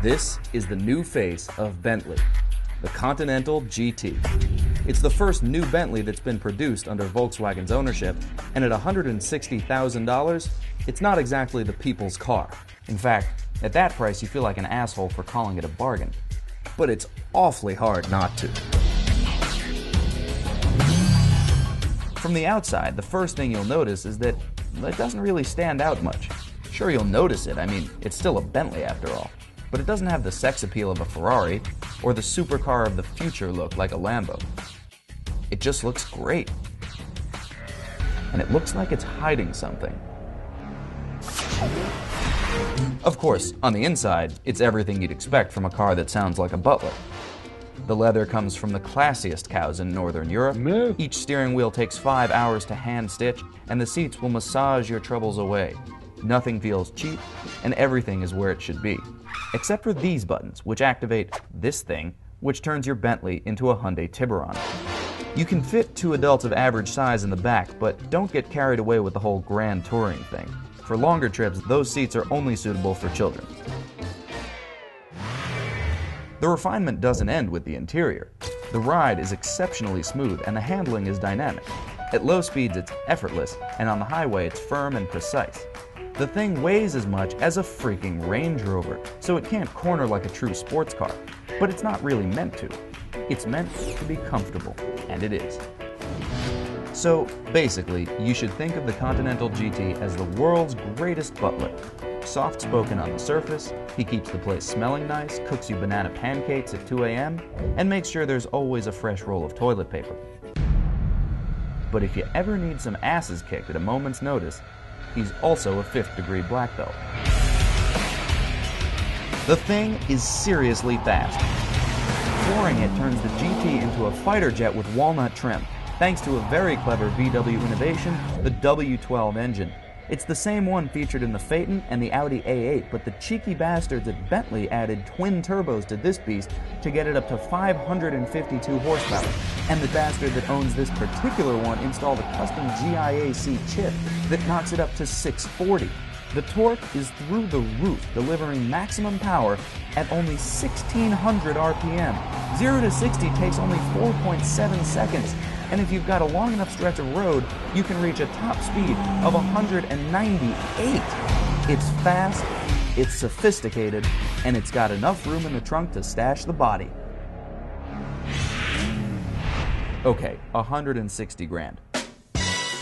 This is the new face of Bentley, the Continental GT. It's the first new Bentley that's been produced under Volkswagen's ownership, and at $160,000, it's not exactly the people's car. In fact, at that price you feel like an asshole for calling it a bargain. But it's awfully hard not to. From the outside, the first thing you'll notice is that it doesn't really stand out much. Sure, you'll notice it, I mean, it's still a Bentley after all. But it doesn't have the sex appeal of a Ferrari or the supercar of the future look like a Lambo. It just looks great. And it looks like it's hiding something. Of course, on the inside, it's everything you'd expect from a car that sounds like a Butler. The leather comes from the classiest cows in Northern Europe. Each steering wheel takes 5 hours to hand stitch, and the seats will massage your troubles away. Nothing feels cheap, and everything is where it should be. Except for these buttons, which activate this thing, which turns your Bentley into a Hyundai Tiburon. You can fit 2 adults of average size in the back, but don't get carried away with the whole grand touring thing. For longer trips, those seats are only suitable for children. The refinement doesn't end with the interior. The ride is exceptionally smooth and the handling is dynamic. At low speeds it's effortless, and on the highway it's firm and precise. The thing weighs as much as a freaking Range Rover, so it can't corner like a true sports car. But it's not really meant to. It's meant to be comfortable, and it is. So basically, you should think of the Continental GT as the world's greatest butler. Soft-spoken on the surface, he keeps the place smelling nice, cooks you banana pancakes at 2 a.m., and makes sure there's always a fresh roll of toilet paper. But if you ever need some asses kicked at a moment's notice, he's also a 5th-degree black belt. The thing is seriously fast. Flooring it turns the GT into a fighter jet with walnut trim, thanks to a very clever VW innovation, the W12 engine. It's the same one featured in the Phaeton and the Audi A8, but the cheeky bastards at Bentley added twin turbos to this beast to get it up to 552 horsepower. And the bastard that owns this particular one installed a custom GIAC chip that knocks it up to 640. The torque is through the roof, delivering maximum power at only 1,600 RPM. 0 to 60 takes only 4.7 seconds. And if you've got a long enough stretch of road, you can reach a top speed of 198. It's fast, it's sophisticated, and it's got enough room in the trunk to stash the body. Okay, 160 grand.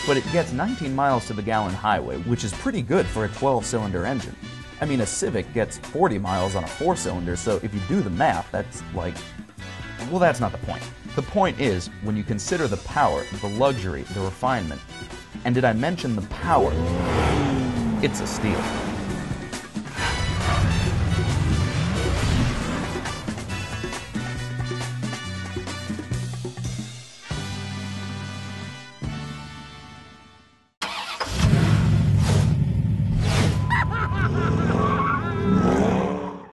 But it gets 19 miles to the gallon highway, which is pretty good for a 12-cylinder engine. I mean, a Civic gets 40 miles on a 4-cylinder, so if you do the math, that's like... well, that's not the point. The point is, when you consider the power, the luxury, the refinement, and did I mention the power? It's a steal.